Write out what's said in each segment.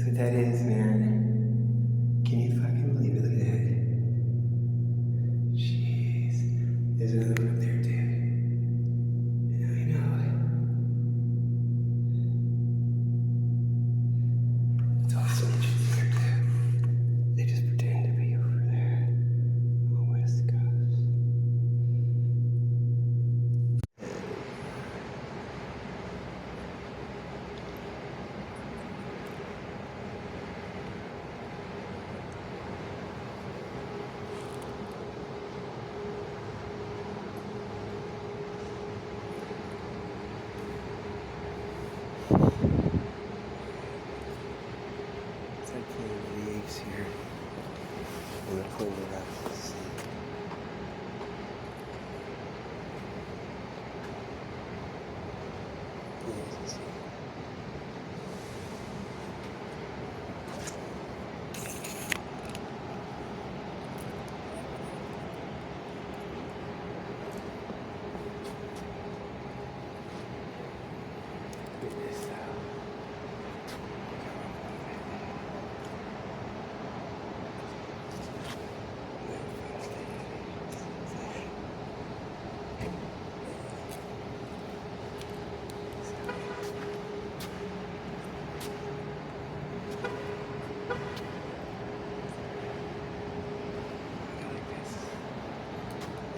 That's what that is, man. Can you fucking believe it? Look at that. Jeez. There's another one up there, too. I know. It's also interesting here, too. They just pretend to be over there on the West Coast. It's like playing with the apes here. I'm gonna point it out to see. Yes. Look at this.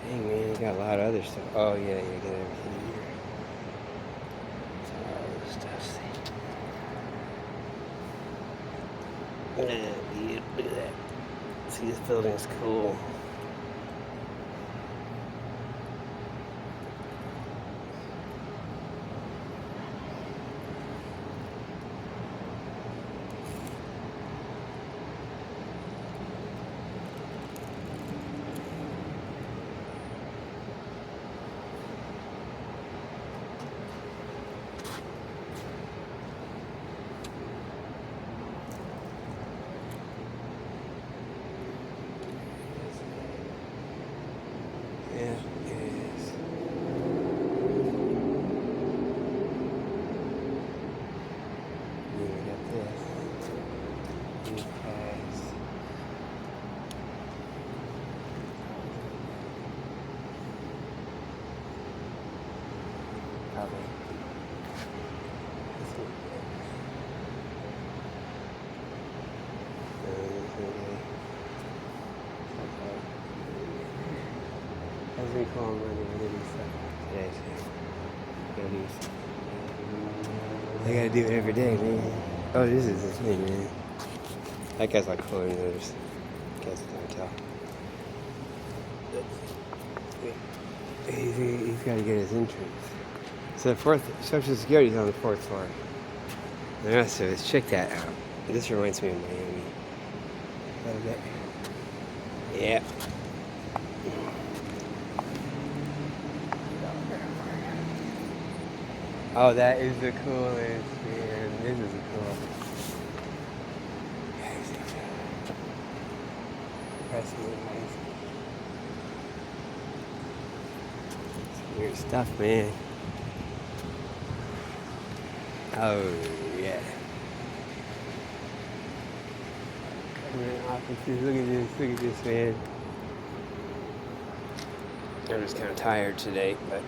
Dang, man, you got a lot of other stuff. Oh, yeah, you got everything here. All this stuff, see? Yeah, dude, look at that. See, this building is cool. Yeah, it is. Then we got this. These tags. Probably. This one. As we call them, we're gonna do stuff today, so I gotta do it every day, man. Oh, this is the thing, man. That guy's like cooler than others. Guys can't tell. He's got to get his entrance. So the fourth, Social Security's on the fourth floor. The rest of it, check that out. This reminds me of Miami. A little bit. Yeah. Oh, that is the coolest, man. This is cool. That's really nice. It's weird stuff, man. Oh, yeah. Government offices. Look at this, man. I'm just kind of tired today, but.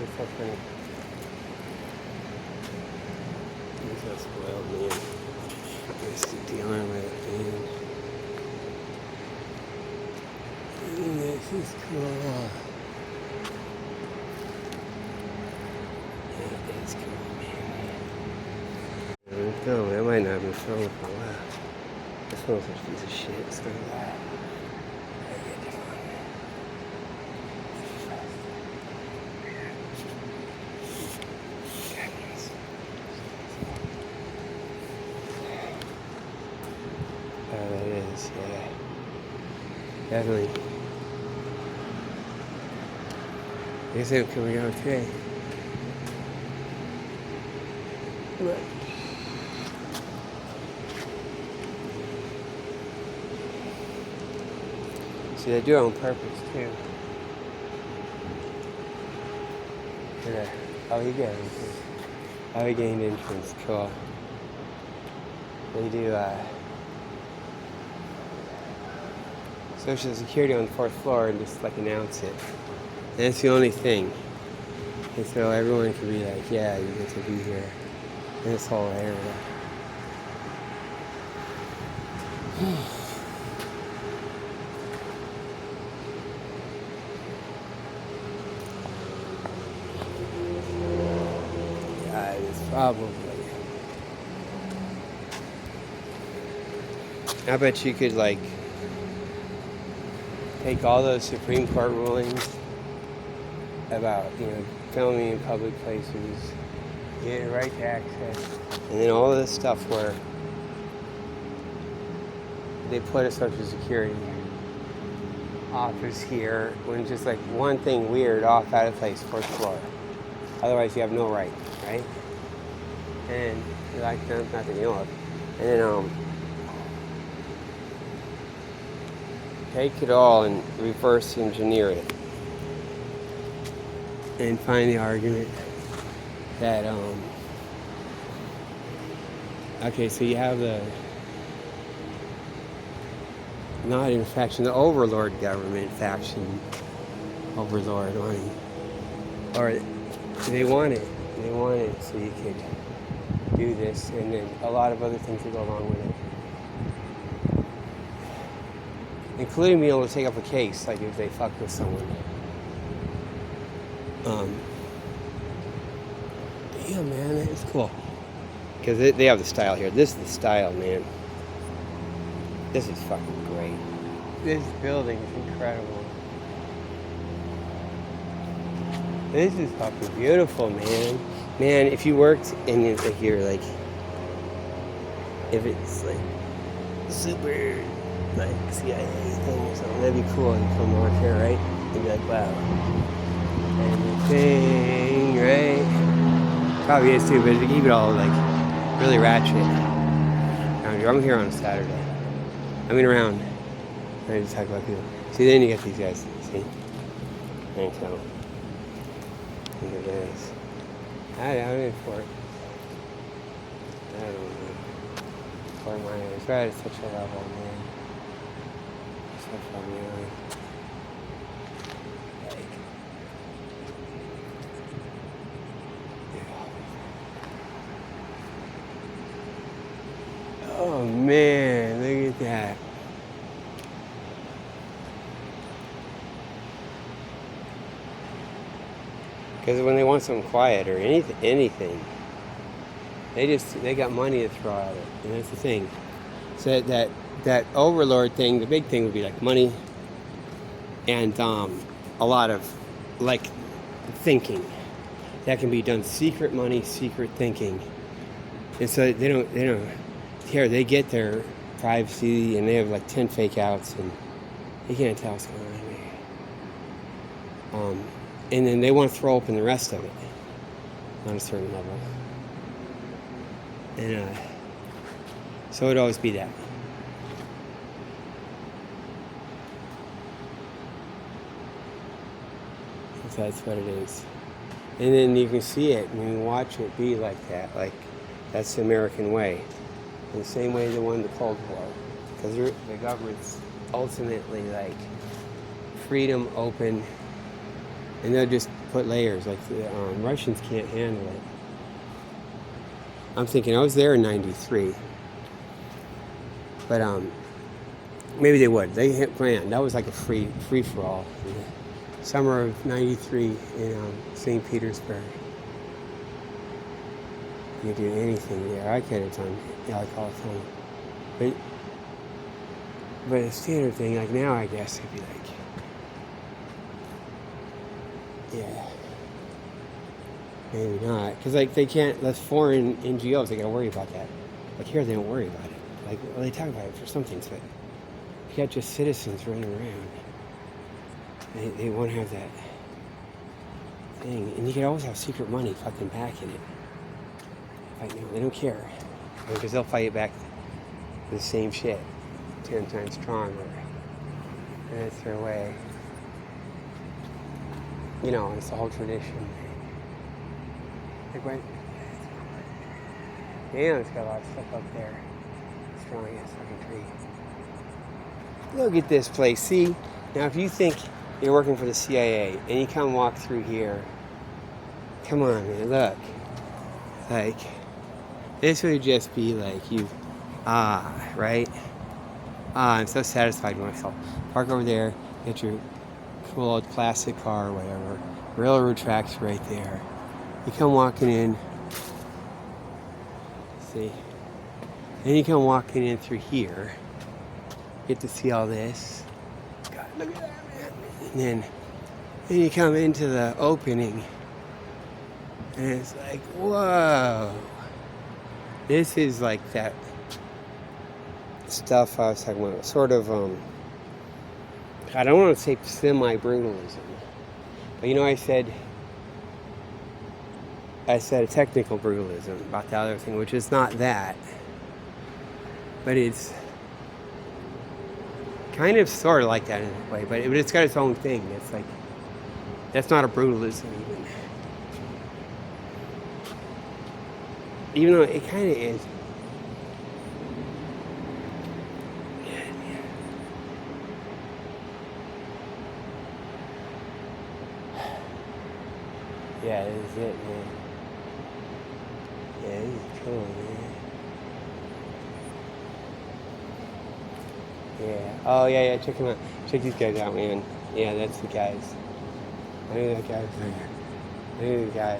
It's so funny. He's so spoiled, man. He's dealing with it, man. This is cool. It is cool, man. No, that might not have been filmed for a while. This one's a piece of shit. Let's go to that. Oh, that is, yeah. Definitely. I guess I'm coming out today. Come on. See, they do it on purpose too. Yeah. Oh, you get it. Oh, you gained entrance. Cool. They do Social Security on the 4th floor and just like announce it. And that's the only thing. And so everyone can be like, yeah, you get to be here in this whole area. Yeah, it's probably. I bet you could like take all those Supreme Court rulings about, filming in public places, getting right to access, and then all this stuff where they put a Social Security office here when just like one thing weird off out of place, 4th floor. Otherwise you have no right? And like nothing, And then take it all and reverse engineer it and find the argument that okay, so you have the not in faction, the overlord government faction, overlord money, or they want it so you could do this, and then a lot of other things that go along with it, including being able to take up a case, like if they fuck with someone. Damn, man, that is cool. Because they have the style here. This is the style, man. This is fucking great. This building is incredible. This is fucking beautiful, man. Man, if you worked in like here, like, if it's like super like CIA thing or something, that'd be cool. You come to work here, right? You'd be like, wow. Anything, right? Probably is too, but if you keep it all like really ratchet. I'm here on a Saturday. I mean around. I just talk about people. See, then you get these guys. See? And so. Look at this. I'm in for it. I don't know. For my it's right at such a level, man. So far beyond. Like. Yeah. Oh man, look at that. Because when they want something quiet or anything, they got money to throw at it, and that's the thing. So that overlord thing, the big thing would be like money, and a lot of like thinking that can be done. Secret money, secret thinking, and so they don't here they get their privacy, and they have like 10 fake outs, and you can't tell what's going on. And then they want to throw open the rest of it on a certain level. And so it'd always be that. So that's what it is. And then you can see it and you can watch it be like that. Like, that's the American way. In the same way they won the Cold War. Because the government's ultimately like freedom, open, and they'll just put layers. Like the Russians can't handle it. I'm thinking I was there in '93, but maybe they would. They hit Grand. That was like a free for all. Summer of '93 in St. Petersburg. You could do anything there. I could have done like all the time, but a standard thing like now, I guess it'd be like. Yeah, maybe not, because like they can't. That's foreign NGOs. They gotta worry about that. Like here, they don't worry about it. Like well, they talk about it for some things, but you got just citizens running around. They want to have that thing. And you can always have secret money fucking back in it. They don't care. Because they'll fight it back the same shit. 10 times stronger. And that's their way. You know, it's the whole tradition. Like, damn, it's got a lot of stuff up there. Strong ass fucking tree. Look at this place. See? Now, if you think you're working for the CIA and you come walk through here, come on, man, look. Like, this would just be like you, right? I'm so satisfied with myself. Park over there, get your cool old classic car or whatever. Railroad tracks right there. You come walking in, see? Then you come walking in through here. Get to see all this. God, look at that, man. And then you come into the opening, and it's like, whoa. This is like that stuff I was talking about. Sort of, I don't want to say semi-brutalism. But you know, I said a technical brutalism about the other thing, which is not that. But it's kind of sort of like that in a way. But it's got its own thing. It's like, that's not a brutalism even. Even though it kind of is. Yeah, this is it, man. Yeah, this is cool, man. Yeah. Oh, yeah, check them out. Check these guys out, man. Yeah, that's the guys. I knew that guy was there. I knew the guy.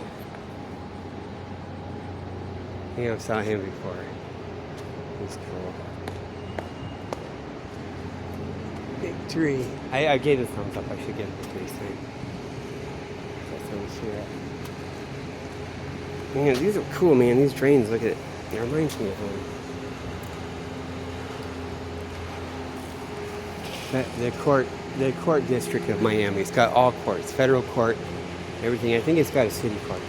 I think I saw him before. He's cool. Big tree. I gave a thumbs up. I should give him a tree thing. Man, these are cool, man. These drains, look at it. It reminds me of the court district of Miami. It's got all courts, federal court, everything. I think it's got a city court.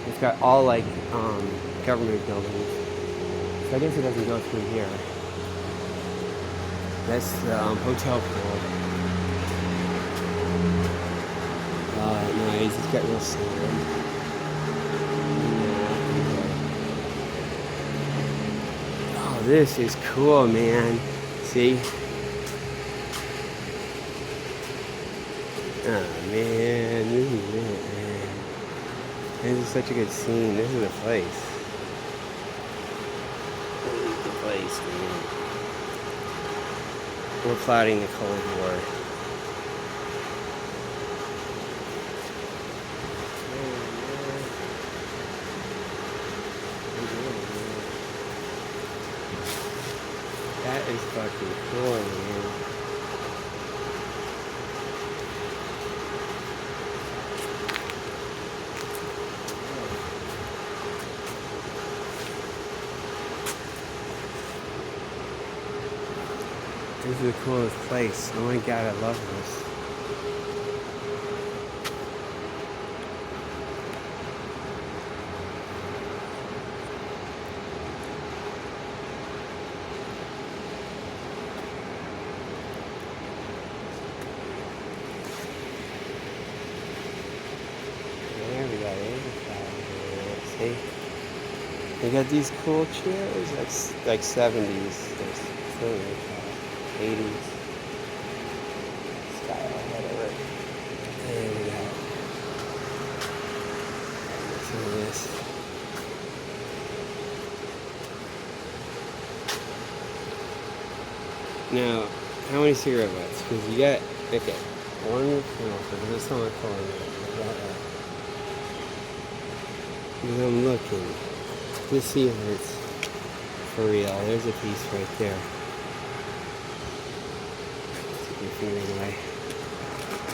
It's got all like government buildings. So I guess it doesn't go through here. That's the hotel pool. Nice. It's got real sand. Oh, this is cool, man. See? Oh, man. This is it, man. This is such a good scene. This is the place. This is the place, man. We're plotting the Cold War. That is fucking cool, man. This is the coolest place. Oh my god, I love this. See? They got these cool chairs, like 70s, 80s style, whatever. There we go. Some of this. Now, how many cigarette butts? Because you got, okay, one, no, that's not my phone. Because I'm looking to see if it's for real. There's a piece right there. Take your finger away.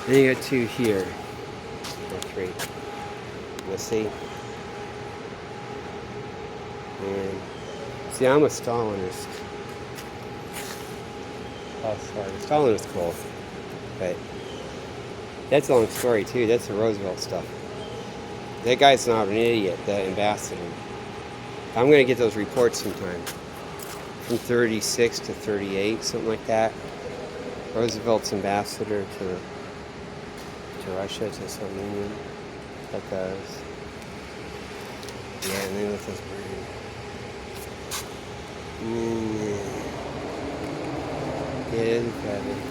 Then you got two here. Or three. Let's see. And see, I'm a Stalinist. Oh, sorry. Stalinist cool. But that's a long story too. That's the Roosevelt stuff. That guy's not an idiot, the ambassador. I'm gonna get those reports sometime. From 36 to 38, something like that. Roosevelt's ambassador to Russia, to some union. That goes. Yeah, and then with this bird. Yeah, it is private.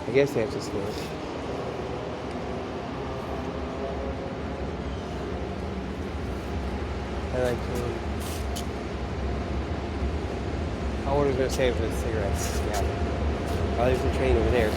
I guess they have to smoke. I like I was gonna save for the cigarettes. Yeah. Oh, there's a train over there.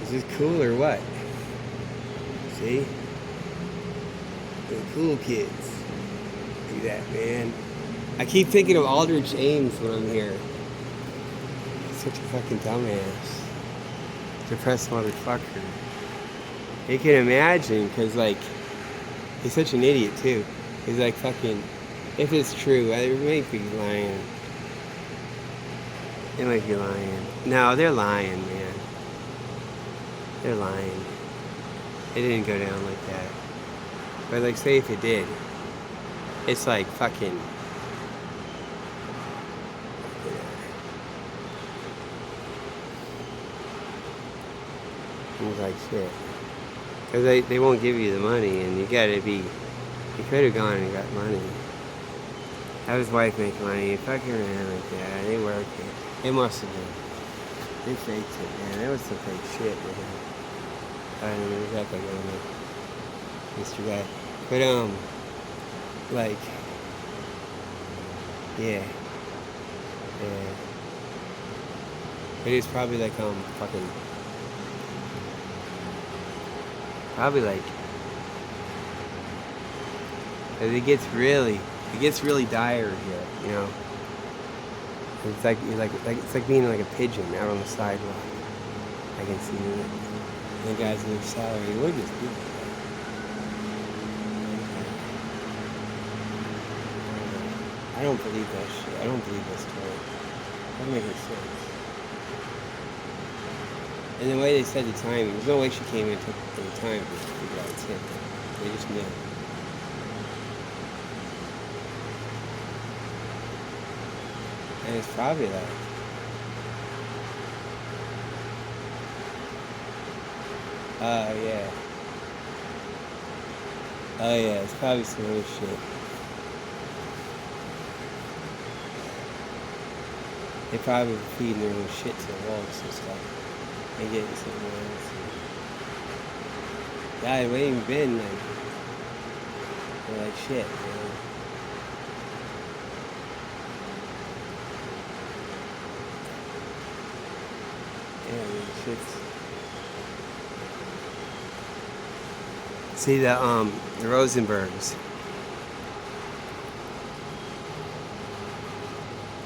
Is this cool or what? See? The cool kids. Look at that, man. I keep thinking of Aldrich Ames when I'm here. He's such a fucking dumbass. Depressed motherfucker. You can imagine, because, like, he's such an idiot, too. He's like, fucking, if it's true, I might be lying. They might be lying. No, they're lying, man. They're lying. It didn't go down like that. But, like, say if it did. It's like fucking... It's like shit. Because they won't give you the money, and you gotta be, you could have gone and got money. How does wife make money? Fucking around like that. They work it. It must have been. They faked it, man. That was some fake shit, man. I don't know exactly what I mean. Mr. Guy. But, like, yeah. Yeah. It is probably like, fucking, probably like, it gets really dire here, you know. It's like it's like being like a pigeon out on the sidewalk. I can see it. The guys with their salary would just be like that. I don't believe that shit. I don't believe that story. That doesn't make any sense. And the way they said the timing, there's no way she came in and took the time to figure out it's him. They just knew. And it's probably like, yeah. Oh yeah, it's probably some other shit. They probably feeding their own shit to the wolves and stuff. They getting something else. Yeah, it ain't even been like, they're like shit, man. Yeah, I mean, shit's... See the Rosenbergs.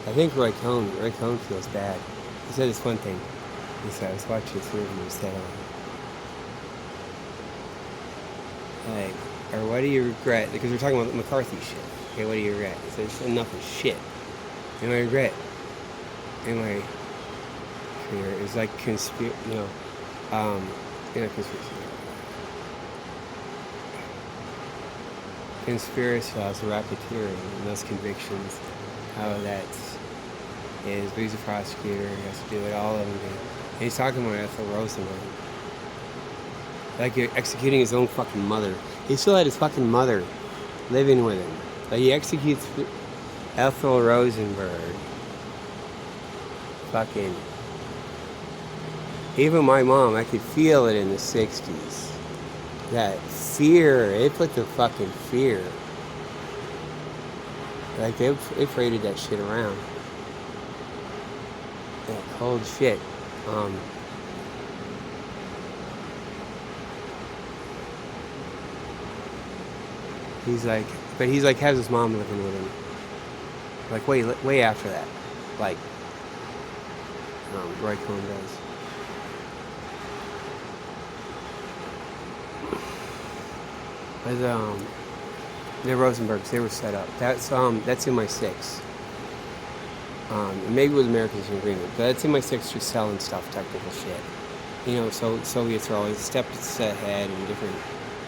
I think Roy Cohn feels bad. He said this one thing. He said, I was watching this interview, he said, like, or what do you regret? Because we're talking about McCarthy shit. Okay, what do you regret? He said, enough of shit. And my regret in my career is like conspiracy, conspiracy laws, racketeering, and those convictions, how that's is, but he's a prosecutor, he has to do it, all of them do. And he's talking about Ethel Rosenberg. Like executing his own fucking mother. He still had his fucking mother living with him. Like he executes Ethel Rosenberg. Fucking. Even my mom, I could feel it in the 60s. That fear, it put the fucking fear. Like they paraded that shit around. That cold shit. He's like has his mom living with him. Like way after that. Like Roy Cohn does. But the Rosenbergs, they were set up. That's MI6. Maybe with Americans in agreement, but that's MI6 just selling stuff, technical shit. You know, so Soviets are always a step ahead and different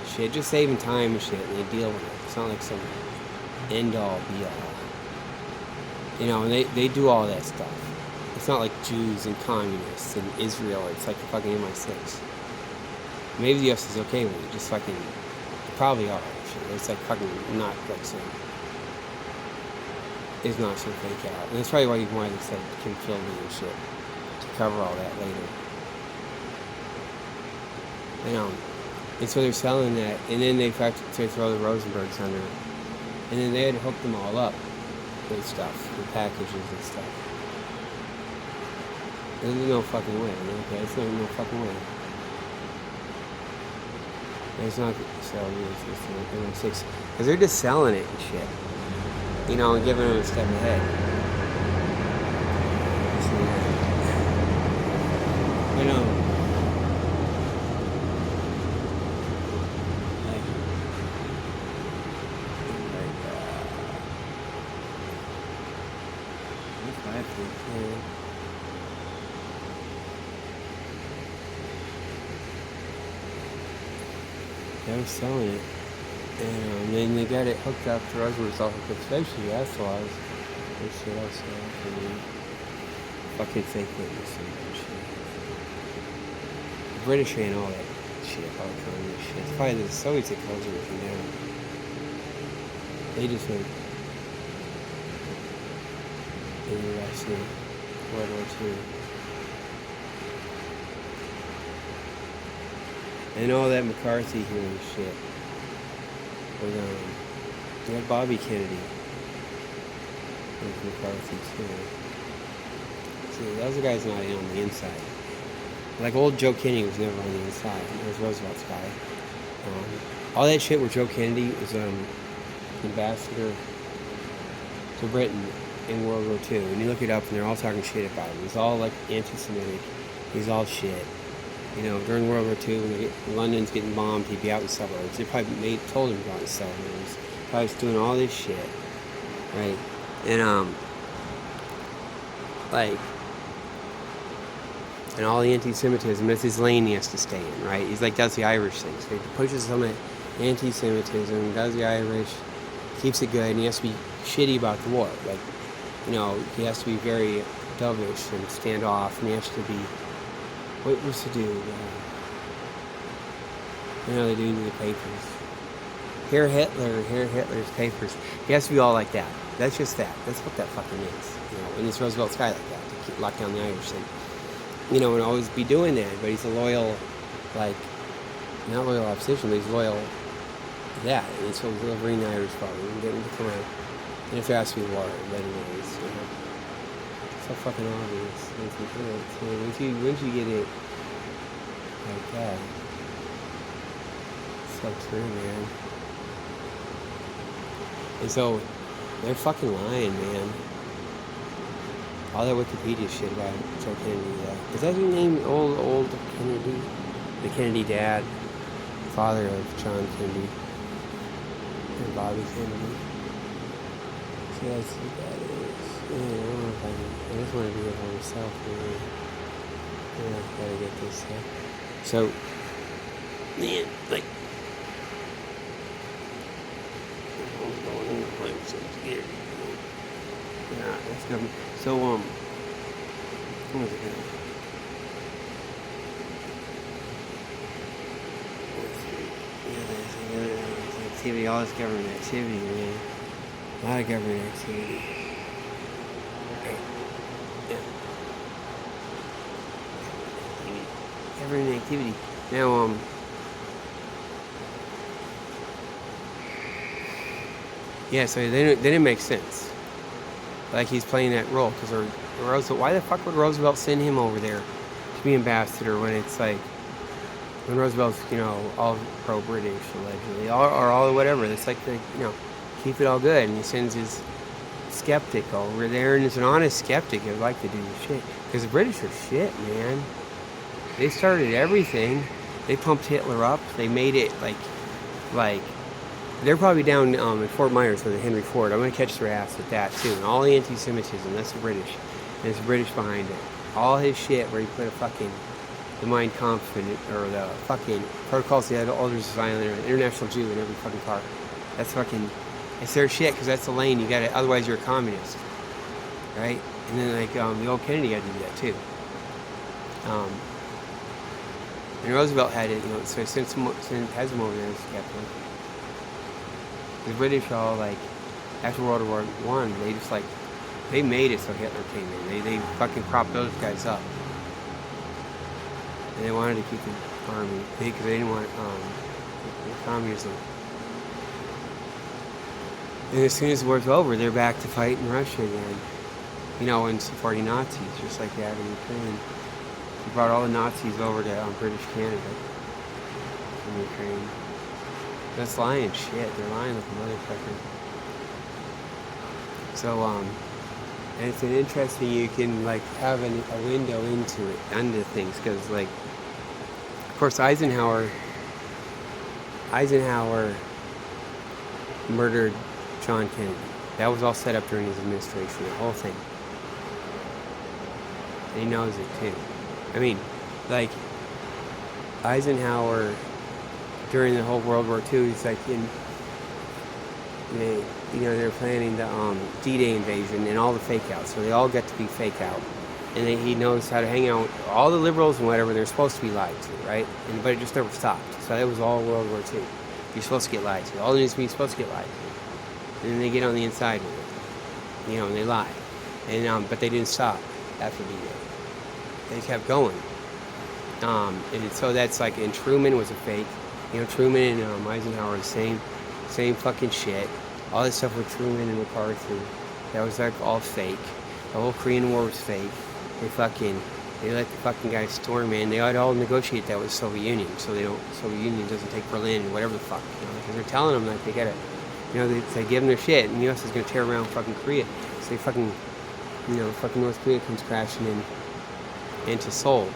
shit, just saving time and shit, and they deal with it. It's not like some end-all, be-all. You know, and they do all that stuff. It's not like Jews and communists and Israel. It's like the fucking MI6. Maybe the US is okay with it, just fucking... Probably are, actually. It's like fucking not like some... It's not so fake out. And that's probably why they said Kim killed me and shit. To cover all that later. You know, and so they're selling that, and then they have to throw the Rosenbergs under, and then they had to hook them all up with stuff, with packages and stuff. There's no fucking way, okay? There's no fucking way. It's not so it's MI6, because they're just selling it and shit, you know, and giving them a step ahead. I know. They were selling it, and then they got it hooked up to Rosenberg's off of especially that's laws. They shit also, and fucking fake witnesses and shit. The British ain't all that shit, all communist shit. It's probably the Soviets that closed everything down. They just went in the U.S. in World War II. And all that McCarthy hearing shit. With, you had Bobby Kennedy with McCarthy too. See, those are guys not in on the inside. Like old Joe Kennedy was never on the inside. It was Roosevelt's guy. All that shit where Joe Kennedy was ambassador to Britain in World War II. And you look it up and they're all talking shit about him. He's all like anti-Semitic. He's all shit. You know, during World War II, when London's getting bombed, he'd be out in the suburbs. They probably told him to go out in the suburbs. Probably was doing all this shit, right? And and all the anti-Semitism, that's his lane he has to stay in, right? He's like, does the Irish thing. So he pushes some anti-Semitism, does the Irish, keeps it good, and he has to be shitty about the war. Like, you know, he has to be very dovish and stand off, and he has to be, what's the dude? You know, the dude in the papers. Hear Hitler's papers. He has to be all like that. That's just that. That's what that fucking is. You know, and it's Roosevelt's guy like that, to keep lock down the Irish thing. You know, and always be doing that, but he's a loyal, like, not loyal opposition, but he's loyal to that. And so he's delivering the Irish problem and getting to come out. And if there has to be war, then it is, you know. It's so fucking obvious. Once you get it like that, it's so true, man. And so, they're fucking lying, man. All that Wikipedia shit about Joe Kennedy, is that his name? Old Kennedy? The Kennedy dad, father of John Kennedy and Bobby Kennedy. So that's who that is. Yeah, I don't know if I just want to do it by myself, really. Yeah, I gotta get this stuff. So, man, like, yeah, that's good. So, what was it? Yeah, activity, all this government activity, man. A lot of government activity. Okay. Yeah. Government activity. Now, yeah, so then it makes sense. Like he's playing that role, because Roosevelt. Why the fuck would Roosevelt send him over there to be ambassador when it's like when Roosevelt's, you know, all pro-British allegedly, or all whatever. It's like the, you know, keep it all good, and he sends his skeptic over there, and it's an honest skeptic who'd like to do the shit, because the British are shit, man. They started everything. They pumped Hitler up. They made it like. They're probably down in Fort Myers with Henry Ford. I'm going to catch their ass with that, too. And all the anti-Semitism, that's the British. And it's the British behind it. All his shit where he put a fucking, the Mein Kampf or the fucking Protocols of the Elders of Zion, or an international Jew in every fucking car. That's fucking, it's their shit, because that's the lane you got to, otherwise you're a communist. Right? And then, like, the old Kennedy had to do that, too. And Roosevelt had it, you know, so since has him over there as captain. The British all, like, after World War I, they just, like, they made it so Hitler came in. They fucking propped those guys up. And they wanted to keep the army, because they didn't want communism. And as soon as the war's over, they're back to fight in Russia again. You know, and supporting Nazis, just like they have in Ukraine. They brought all the Nazis over to British Canada from Ukraine. That's lying shit. They're lying like a motherfucker. So, and it's an interesting, you can, like, have a window into things, because, like, of course, Eisenhower murdered John Kennedy. That was all set up during his administration, the whole thing. And he knows it, too. I mean, like, Eisenhower, during the whole World War II, he's like they're planning the D-Day invasion and all the fake outs. So they all get to be fake out. And he knows how to hang out with all the liberals and whatever. They're supposed to be lied to, right? But it just never stopped. So that was all World War II. You're supposed to get lied to. All the news media is supposed to get lied to. And then they get on the inside with it, and they lie. And but they didn't stop after D-Day. They kept going. And so that's like, and Truman was a fake. Truman and Eisenhower are the same fucking shit. All this stuff with Truman and McCarthy, that was like all fake. The whole Korean War was fake. They let the fucking guys storm in. They had all negotiate that with the Soviet Union, so Soviet Union doesn't take Berlin and whatever the fuck, because they're telling them that they gotta, they give them their shit, and the U.S. is gonna tear around fucking Korea. So they fucking, fucking North Korea comes crashing into Seoul,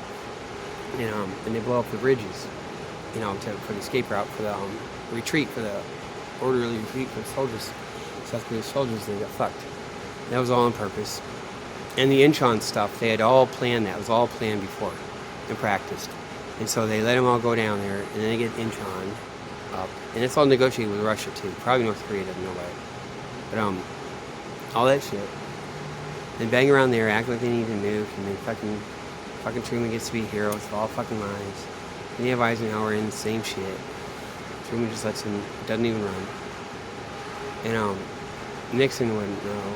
and they blow up the bridges, for the escape route, for the retreat, for the orderly retreat for the soldiers, South Korean soldiers. They got fucked. That was all on purpose. And the Incheon stuff, they had all planned that. It was all planned before and practiced. And so they let them all go down there, and then they get Incheon up. And it's all negotiated with Russia, too. Probably North Korea doesn't know about it. But, all that shit. They bang around there, act like they need to nuke, and then fucking Truman gets to be a hero. It's all fucking lies. Then you have Eisenhower in the same shit. Truman just lets him, doesn't even run. And, Nixon wouldn't know.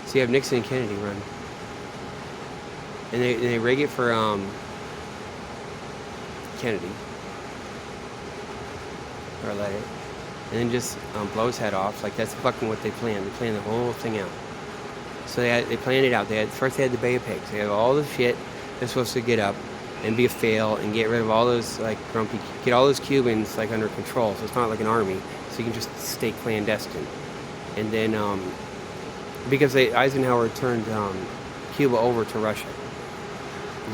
So you have Nixon and Kennedy run. And they rig it for Kennedy. Or let it. And then just blow his head off. Like, that's fucking what they planned. They planned the whole thing out. So they planned it out. First they had the Bay of Pigs. They had all the shit they're supposed to get up and be a fail and get rid of all those, like, get all those Cubans, like, under control. So it's not like an army. So you can just stay clandestine. And then, because Eisenhower turned Cuba over to Russia.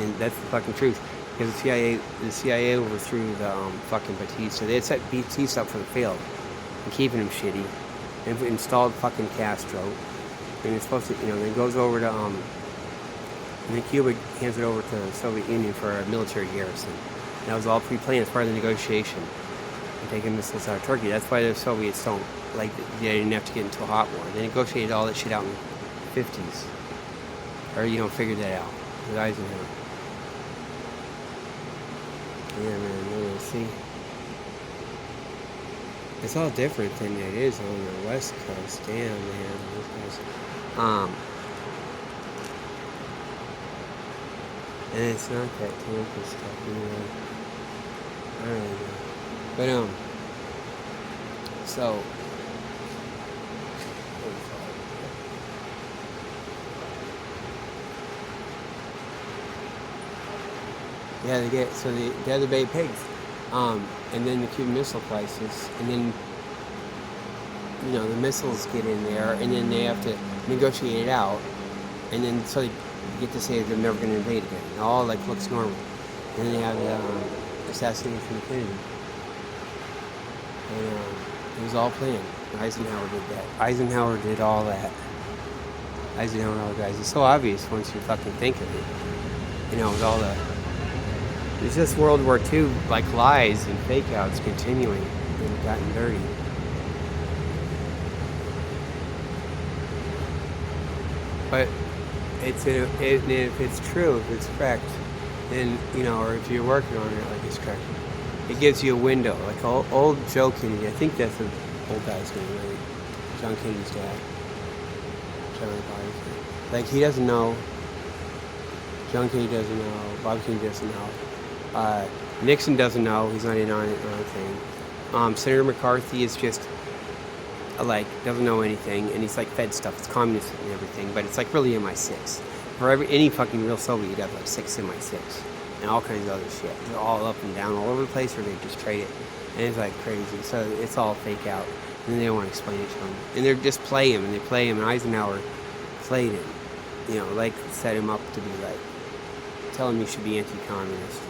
And that's the fucking truth. Because the CIA overthrew the fucking Batista. They had set Batista up for the field and keeping him shitty. And installed fucking Castro. And it's supposed to, then it goes over to, and then Cuba hands it over to the Soviet Union for a military garrison. And that was all pre-planned as part of the negotiation. And taking missiles out of Turkey. That's why the Soviets don't, like, they didn't have to get into a hot war. They negotiated all that shit out in the 50s. Or, figured that out. With Eisenhower. Yeah, man, see? It's all different than it is on the West Coast. Damn, man. And it's not that Tampa stuff, anyway. I don't know. But, so... Yeah, they have the Bay of Pigs, and then the Cuban Missile Crisis, and then the missiles get in there, and then they have to negotiate it out, and then so they get to say they're never going to invade again. It all looks normal, and then they have the assassination of Kennedy, and it was all planned. Eisenhower did that. Eisenhower did all that. Eisenhower and all the guys. It's so obvious once you fucking think of it. With all the. It's just World War II, like, lies and fake outs continuing and gotten dirty. But if it's true, if it's correct, then, or if you're working on it like it's correct, it gives you a window. Like old Joe Kennedy, I think that's the old guy's name, right? John Kennedy's dad. Like, he doesn't know. John Kennedy doesn't know. Bob Kennedy doesn't know. Nixon doesn't know. He's not in on anything. Senator McCarthy is just doesn't know anything, and he's fed stuff. It's communist and everything, but it's really MI6. For any fucking real Soviet, you'd have 6 MI6 and all kinds of other shit. They're all up and down all over the place, or they just trade it, and it's crazy. So it's all fake out, and then they don't want to explain it to him, and they just play him, and Eisenhower played him, set him up to be tell him you should be anti-communist.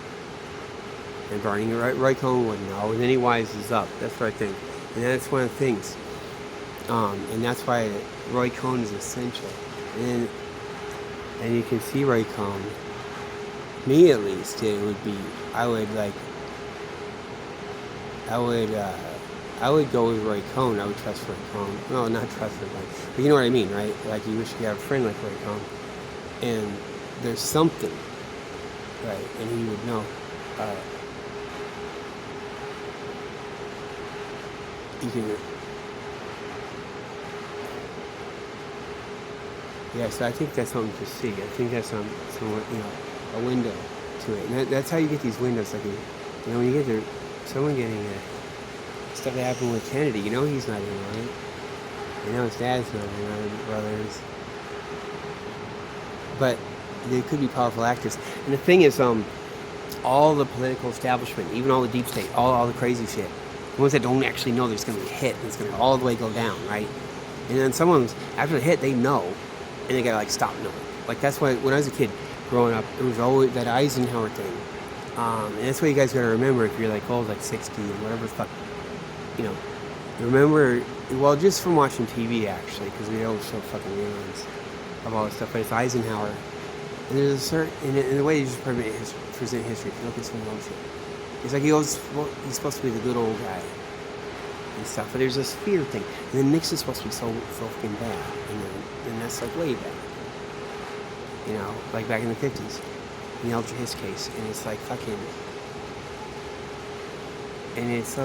And Barney Roy Cohn wouldn't know, and then he wises up. That's what I think. And that's one of the things. And that's why Roy Cohn is essential. And you can see Roy Cohn. Me, at least, it would be, I would go with Roy Cohn. I would trust Roy Cohn. No, not trust Roy Cohn. But you know what I mean, right? You wish you had a friend like Roy Cohn. and there's something, right? And he would know. You can. Yeah, so I think that's something to see. I think that's somewhat, a window to it. And that's how you get these windows. Like, when you get there, someone getting stuff that happened with Kennedy, he's not in on it. His dad's not in on it, brothers. But they could be powerful actors. And the thing is, all the political establishment, even all the deep state, all the crazy shit, the ones that don't actually know there's going to be a hit, and it's going to all the way go down, right? And then someone's, after the hit, they know, and they got to, stop knowing. That's why, when I was a kid, growing up, it was always that Eisenhower thing. And that's what you guys got to remember if you're, old, 60, and whatever the fuck, remember, well, just from watching TV, actually, because we always show fucking reruns of all this stuff, but it's Eisenhower. And there's a certain, in the way you just present history, if you look at some old shit, it's like he's supposed to be the good old guy and stuff, but there's this fear thing. And then Nixon's supposed to be so fucking bad, and that's way back. Back in the 50s, in his case, and it's fucking, and it's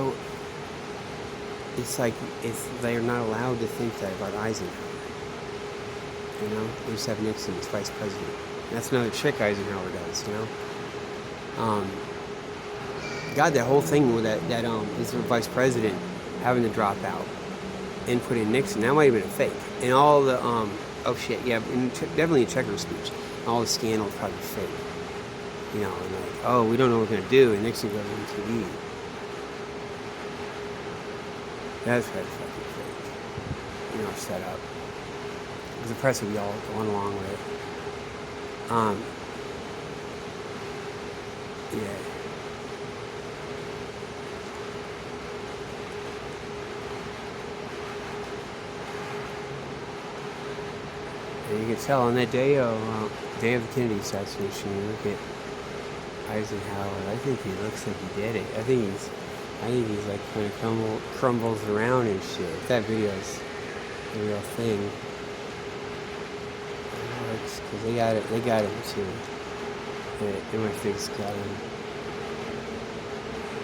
they're not allowed to think that about Eisenhower. They just have Nixon as vice president. And that's another trick Eisenhower does, God, that whole thing with that is the vice president having to drop out and put in Nixon, that might have been a fake. And all the, definitely a checker speech. All the scandal is probably fake. We don't know what we're going to do, and Nixon goes on TV. That's probably fucking fake. Set up. Because the press would be all going along with it. Yeah. And you can tell on that day of the Kennedy assassination, you look at Eisenhower, I think he looks like he did it. I think he's kind of crumbles around and shit. That video's the real thing. Because they got him too. They might think got him.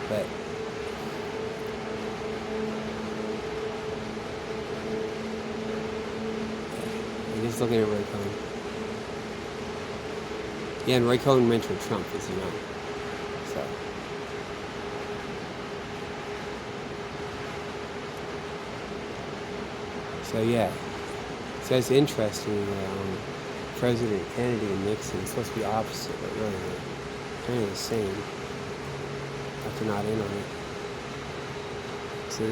But I'm just looking at Roy Cohn. Yeah, and Roy Cohn mentored Trump, as you know. So yeah. So it's interesting that President Kennedy and Nixon is supposed to be opposite, but really they're kind of the same. But they're not in on it. So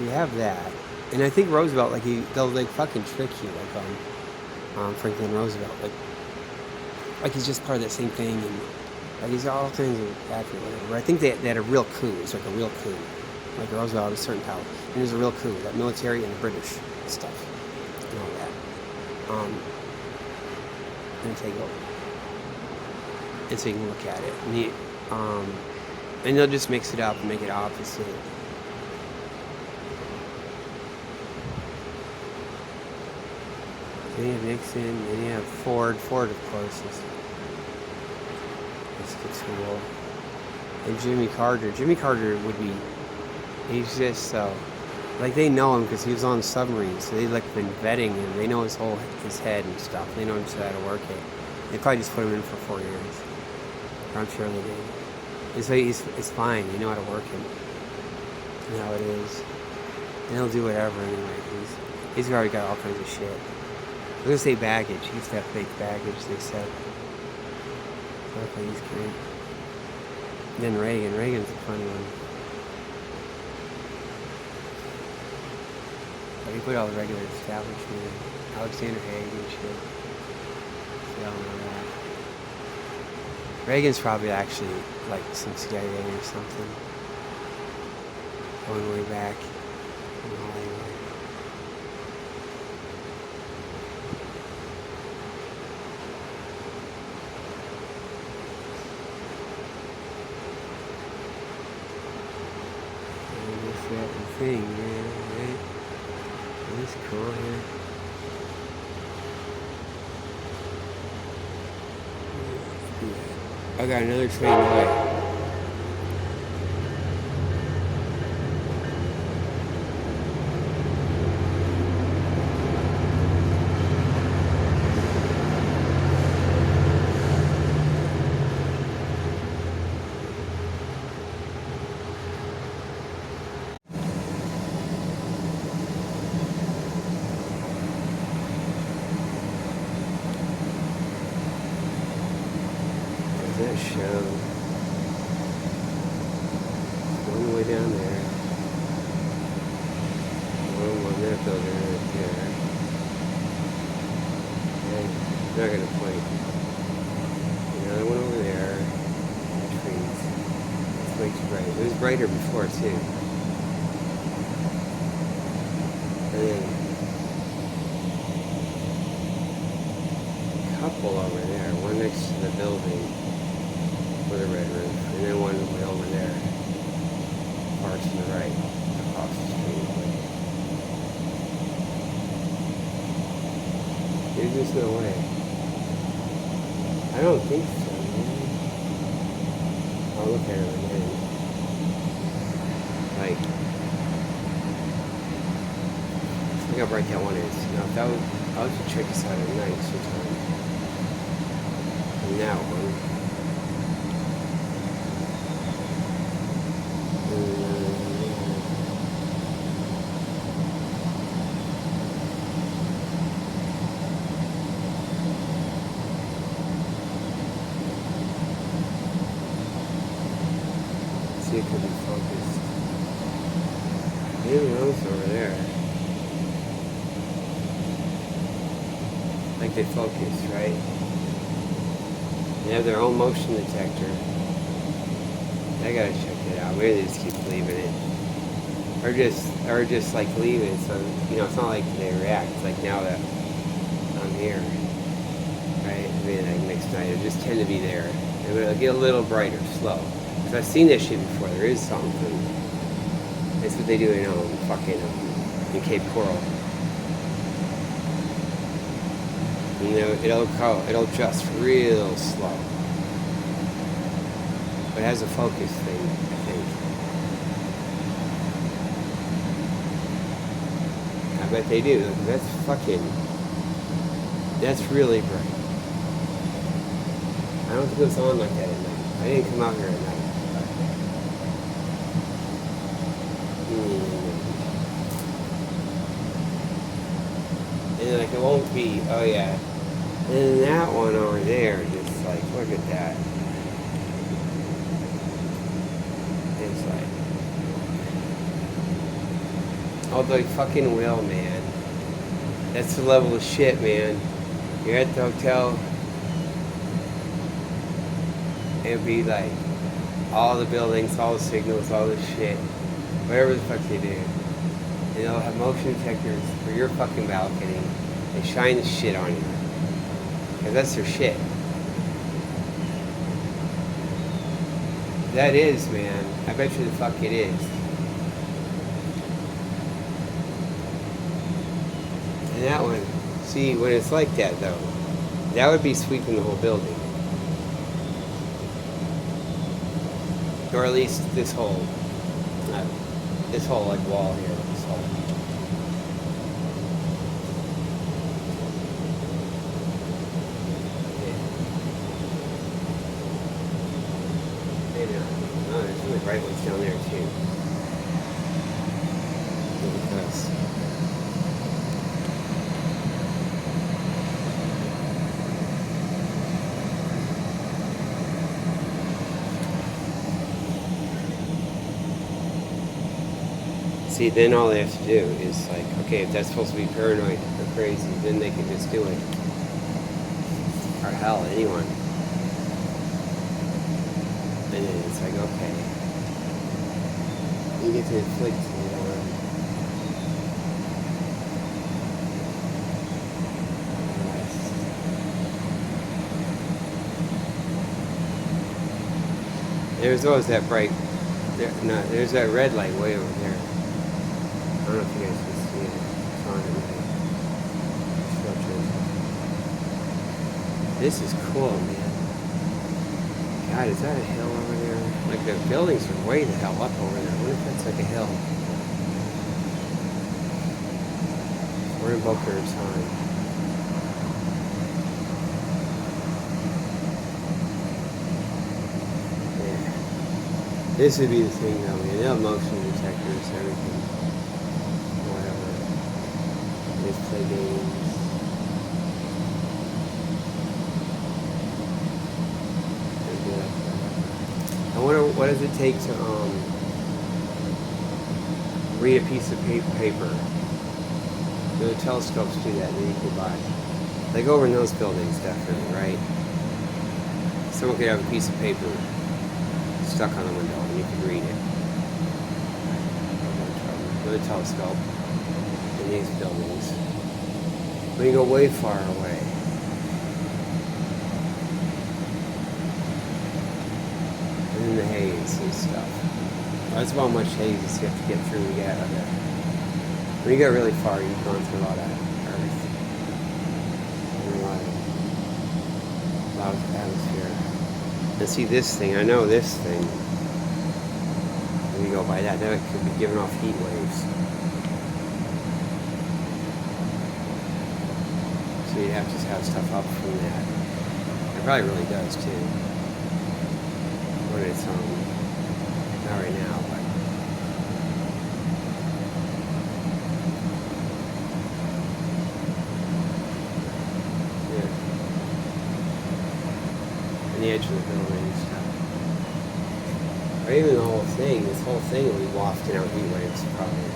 you have that. And I think Roosevelt, they'll fucking trick you, Franklin Roosevelt. Like he's just part of that same thing, and he's all kinds of accurate, whatever. I think they had a real coup. It's a real coup. Roosevelt had a certain power. And there's a real coup, that military and the British stuff. And all that. And take over. And so you can look at it. And they'll just mix it up and make it opposite. Then you have Nixon, then you have Ford. Ford, of course, is the tool. And Jimmy Carter. Jimmy Carter would be, he's just so, they know him because he was on submarines, so they've been vetting him. They know his head and stuff. They know just how to work it. They probably just put him in for 4 years. I'm sure they did. It's fine. They know how to work him. You know how it is. And he'll do whatever anyway. He's already got all kinds of shit. I was going to say baggage. He used to have fake baggage, they said. Okay, he's great. Then Reagan. Reagan's a funny one. But he put all the regular establishment. Alexander Haig and shit. We all know that. Reagan's probably actually some CIA or something. Going way back. Thing, man, right? That's cool here. I got another train away. That show one way down there, one on that building right there, and I'm not gonna point. Another one over there, trees. It's way too bright. It was brighter before too. And then a couple over there, one next to the building with a red roof, and then one way over there, far to the right, across the street. There's just no way. I don't think so, man. I'll look at it again. Like, look how bright that one is. Now, if that was, I'll just check this out at night sometime. And that one. See, it could be focused. Maybe those over there. Like they focus, right? They have their own motion detector. I gotta check it out. Maybe they just keep leaving it. Or just like leave it so, you know, it's not like they react. It's like now that I'm here. Right? I mean, like next night, it just tend to be there. It'll get a little brighter, slow. Because I've seen this shit before. There is something. That's what they do in in Cape Coral. You know, it'll adjust real slow. But it has a focus thing, I think. I bet they do. That's really bright. I don't think it was on like that at night. I didn't come out here at night. And like it won't be, oh yeah. And then that one over there, just like, look at that. It's like, oh, the fucking will, man. That's the level of shit, man. You're at the hotel, it'd be like, all the buildings, all the signals, all the shit, whatever the fuck they do. And they'll have motion detectors for your fucking balcony. They shine the shit on you. Because that's their shit. That is, man. I bet you the fuck it is. And that one, see, when it's like that though, that would be sweeping the whole building. Or at least this whole like wall here. This whole. Maybe not. No, there's really bright ones down there too. Look at this. See, then all they have to do is like, okay, if that's supposed to be paranoid or crazy, then they can just do it. Or hell, anyone. And then it's like, okay. You get to inflict, you know. There's always that bright, there's that red light way over there. I don't know if you guys can see it. It's on at night. This is cool, man. God, is that a hill over there? Like the buildings are way the hell up over there. I wonder if that's like a hill. We're in Boca Raton. Yeah. This would be the thing though, man. They'll have motion detectors, everything. Whatever. Just play games. I wonder what does it take to read a piece of paper. The telescopes do that, and then you can buy. Like over in those buildings, definitely, right? Someone could have a piece of paper stuck on the window, and you could read it. With a telescope in these buildings. When you go way far away. And then the haze and stuff. That's about how much haze you have to get through to get out of there. When you go really far, you've gone through a lot of earth. And a lot of atmosphere. And see this thing, I know this thing. When you go by that, it could be giving off heat waves. So you'd have to have stuff up from that. It probably really does too. When it's not right now, but yeah. And the edge of the building and stuff. Or even the whole thing, this whole thing will be wafting out heat waves probably.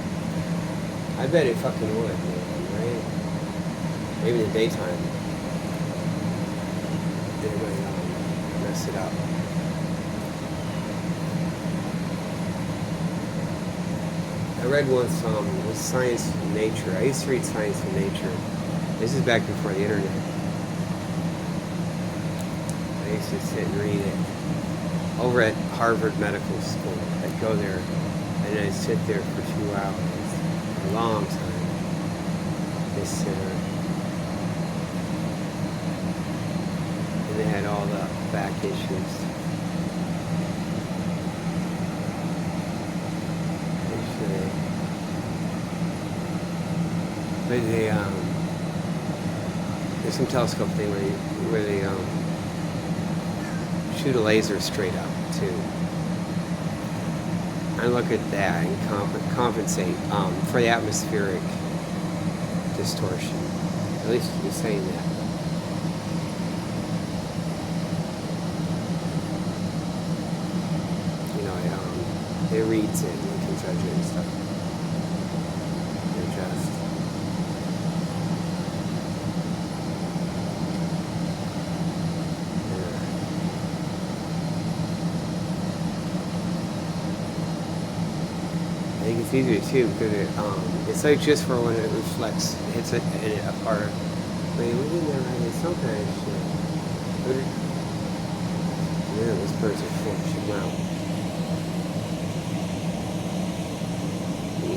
I bet it fucking would, man, right? Maybe in the daytime. It might mess it up. I read once was Science and Nature. I used to read Science and Nature. This is back before the internet. I used to sit and read it over at Harvard Medical School. I'd go there and I'd sit there for 2 hours. A long time. Just sit there. And they had all the back issues. But there's some telescope thing where they shoot a laser straight up too. I look at that and compensate for the atmospheric distortion. At least he's saying that. You know, it reads it and you can judge it and stuff. Adjust. I think it's easier too because it's like just for when it reflects, it hits it and it apart. I mean, we didn't ever have some kind of shit. Yeah, this bird's a fish. Wow.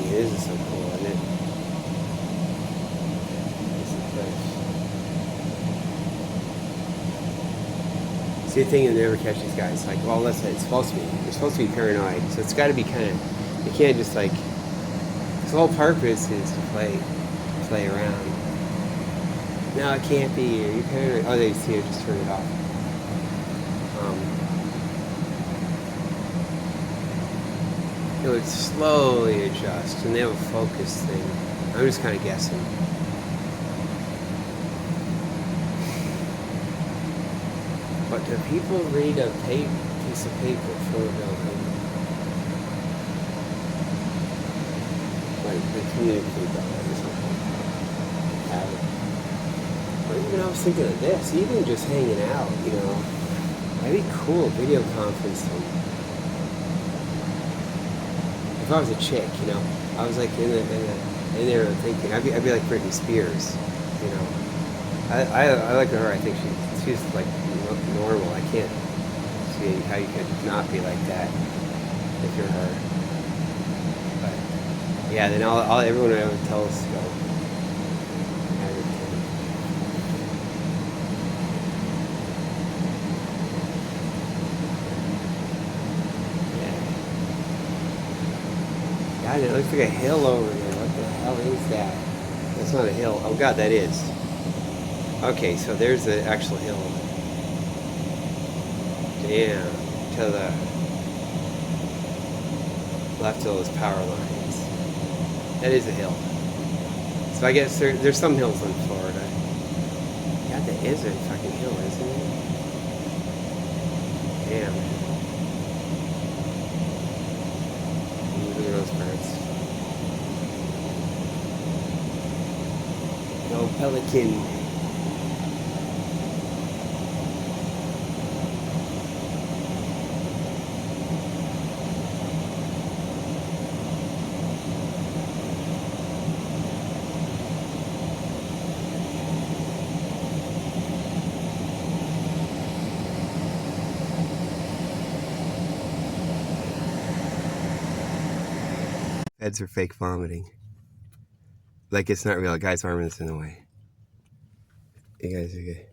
This is so cool, isn't it? It's a fish. See, the thing you never catch these guys. Like, well, listen, it's supposed to be. You're supposed to be paranoid, so it's got to be kind of. You can't just like. The whole purpose is to play around. No, it can't be. You're paranoid. Oh, they see it. Just turn it off. It would slowly adjust, and they have a focus thing. I'm just kind of guessing. But do people read a piece of paper for a building? Like, they communicate that way or something. Have it. Or even I was thinking of this, even just hanging out, you know. That'd be cool, video conferencing. If I was a chick, you know, I was like in there thinking, I'd be like Britney Spears, you know. I like her. I think she's like normal. I can't see how you could not be like that if you're her. But yeah, then everyone would have a telescope. God, it looks like a hill over there. What the hell is that? That's not a hill. Oh God, that is. Okay, so there's the actual hill. Damn. To the left of those power lines. That is a hill. So I guess there's some hills in Florida. God, that is a fucking hill, isn't it? Damn. Look at those birds. No pelican. Feds are fake vomiting. Like it's not real. Guys, arming this in the way. You guys are good.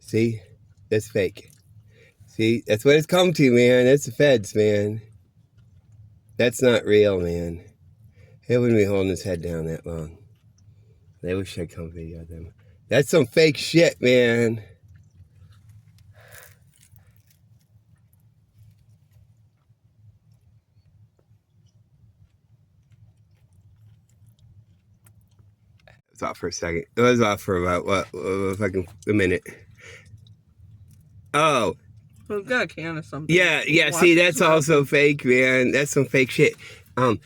See? That's fake. See? That's what it's come to, man. That's the feds, man. That's not real, man. He wouldn't be holding his head down that long. They wish I'd come video them. That's some fake shit, man. It was off for a second. It was off for about, fucking a minute. Oh. Well, we've got a can of something. Yeah, see, that's also fake, man. That's some fake shit.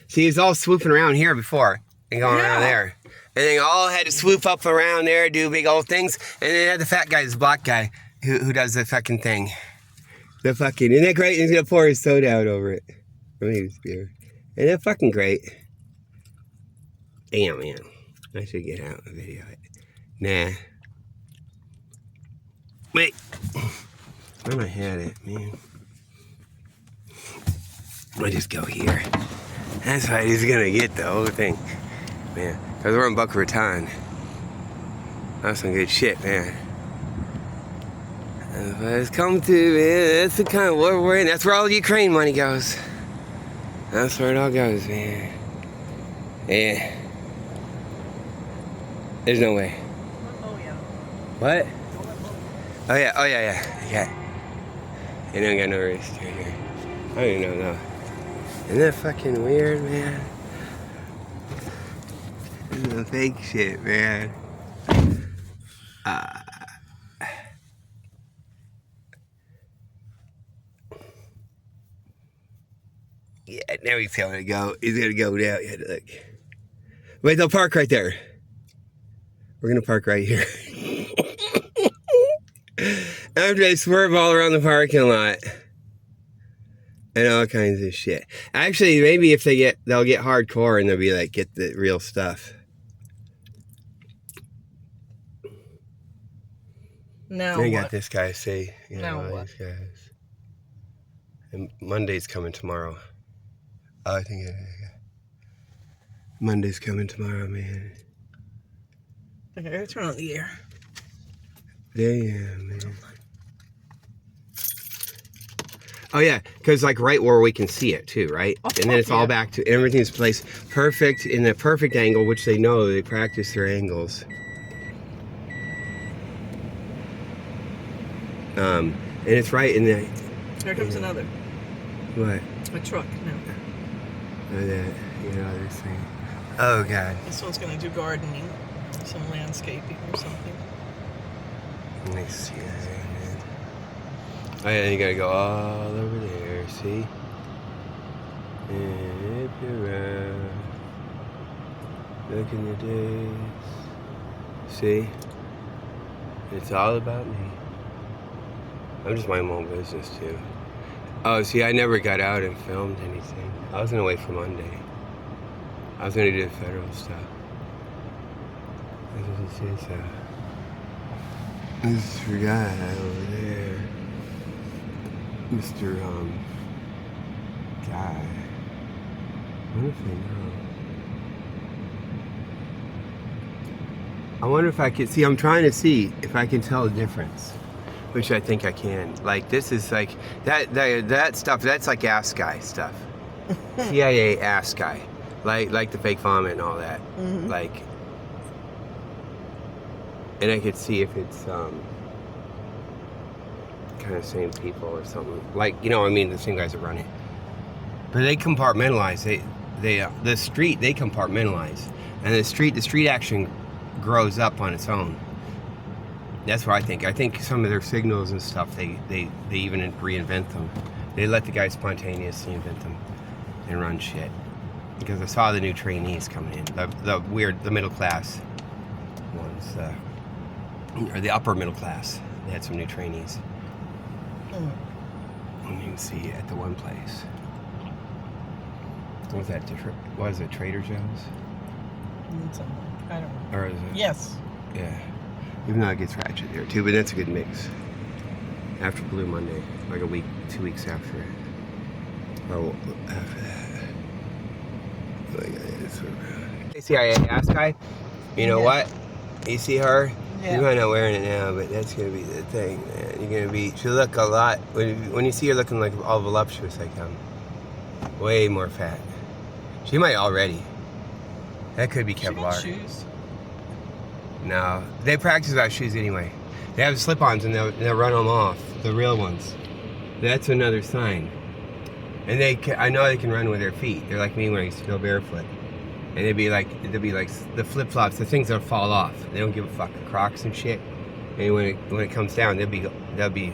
See, he's all swooping around here before and going around there. And they all had to swoop up around there, do big old things. And they had the fat guy, this black guy, who does the fucking thing. The fucking, isn't that great? He's gonna pour his soda out over it. Or maybe his beer. Isn't that fucking great? Damn, man. I should get out and video it. Nah. Wait. Where I had it, man. I'll just go here. That's right, he's gonna get the whole thing. Man, because we're in Boca Raton. That's some good shit, man. It's come to, man. That's the kind of war we're in. That's where all the Ukraine money goes. That's where it all goes, man. Yeah. There's no way. Oh, yeah. What? Oh, yeah. You don't got no race here. I don't even know, no. Isn't that fucking weird, man? This is some fake shit, man. Yeah, now he's telling to go. He's gonna go now. Yeah, look. Wait, they'll park right there. We're gonna park right here. After they swerve all around the parking lot. And all kinds of shit. Actually, maybe if they'll get hardcore and they'll be like, get the real stuff. Now they got this guy, see? Now all what? These guys. And Monday's coming tomorrow. Oh, I think Monday's coming tomorrow, man. Okay, turn on the air. Damn, man. Oh yeah, because like right where we can see it too, right? Oh, and then it's all back to everything's placed perfect in the perfect angle, which they know they practice their angles. And it's right in the. Here comes another. What? A truck now. Oh, that, this thing. Oh God. This one's gonna do gardening, some landscaping or something. Let me see that. Oh yeah, you gotta go all over there, see? And if you're around, look in the days. See? It's all about me. I'm just minding my own business too. Oh, see, I never got out and filmed anything. I was gonna wait for Monday. I was gonna do the federal stuff. I didn't see so. This guy over there. Mr. Guy. I wonder if they know. I wonder if I can see. I'm trying to see if I can tell the difference, which I think I can. Like this is like that stuff. That's like ass guy stuff. CIA ass guy. like the fake vomit and all that. Mm-hmm. Like, and I could see if it's kind of same people or something. Like, you know, I mean, the same guys that run it. But they compartmentalize. The street, they compartmentalize, and the street action grows up on its own. That's what I think. I think some of their signals and stuff, they even reinvent them. They let the guys spontaneously invent them and run shit. Because I saw the new trainees coming in, the middle class ones, or the upper middle class. They had some new trainees. And you can see at the one place. Was that different? Was it Trader Joe's? I don't know. Or is it? Yes. Yeah. Even though it gets ratchet there too, but that's a good mix. After Blue Monday, like a week, 2 weeks after it. Oh, after that. CIA ass guy. You know what? You see her? Yeah. You might not wearing it now, but that's gonna be the thing, man. You're gonna be. She'll look a lot when you see her looking like all voluptuous, like way more fat. She might already. That could be Kevlar. She got shoes. No, they practice about shoes anyway. They have slip-ons and they'll run them off, the real ones. That's another sign. And I know they can run with their feet. They're like me when I used to go barefoot. And they'd be like the flip-flops, the things that'll fall off. They don't give a fuck. The Crocs and shit. And when it comes down, they'll be like, they'll be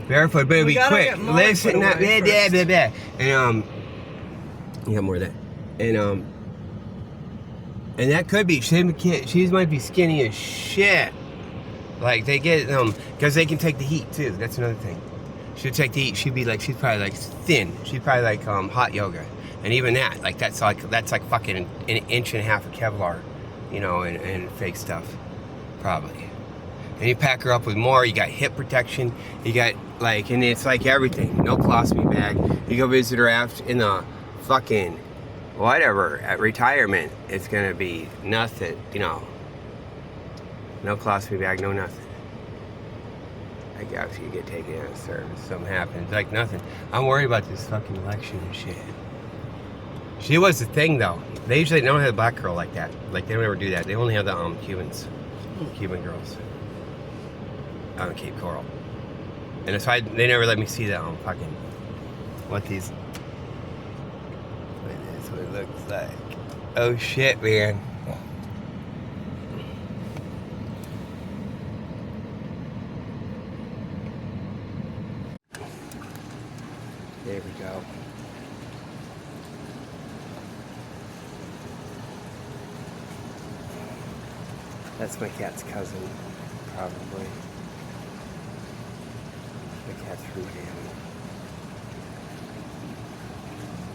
barefoot, but it'll be quick. Listen, blah, blah, blah, blah. And you got more of that. And that could be, she might be skinny as shit. Like, they get, because they can take the heat, too. That's another thing. She'll take the heat. She's probably, like, thin. She's probably, like, hot yoga. And even that, like, that's like fucking an inch and a half of Kevlar, you know, and fake stuff. Probably. And you pack her up with more. You got hip protection. You got, like, and it's like everything. No colostomy bag. You go visit her after in the fucking whatever at retirement. It's gonna be nothing, you know. No colostomy bag, no nothing. Like after you get taken out of service, something happens. Like nothing. I'm worried about this fucking election and shit. She was the thing though. They usually don't have a black girl like that. Like they don't ever do that. They only have the Cubans, Cuban girls on Cape Coral. And that's why they never let me see that fucking what these. That's what it looks like. Oh shit, man. There we go. That's my cat's cousin, probably. My cat's from Miami.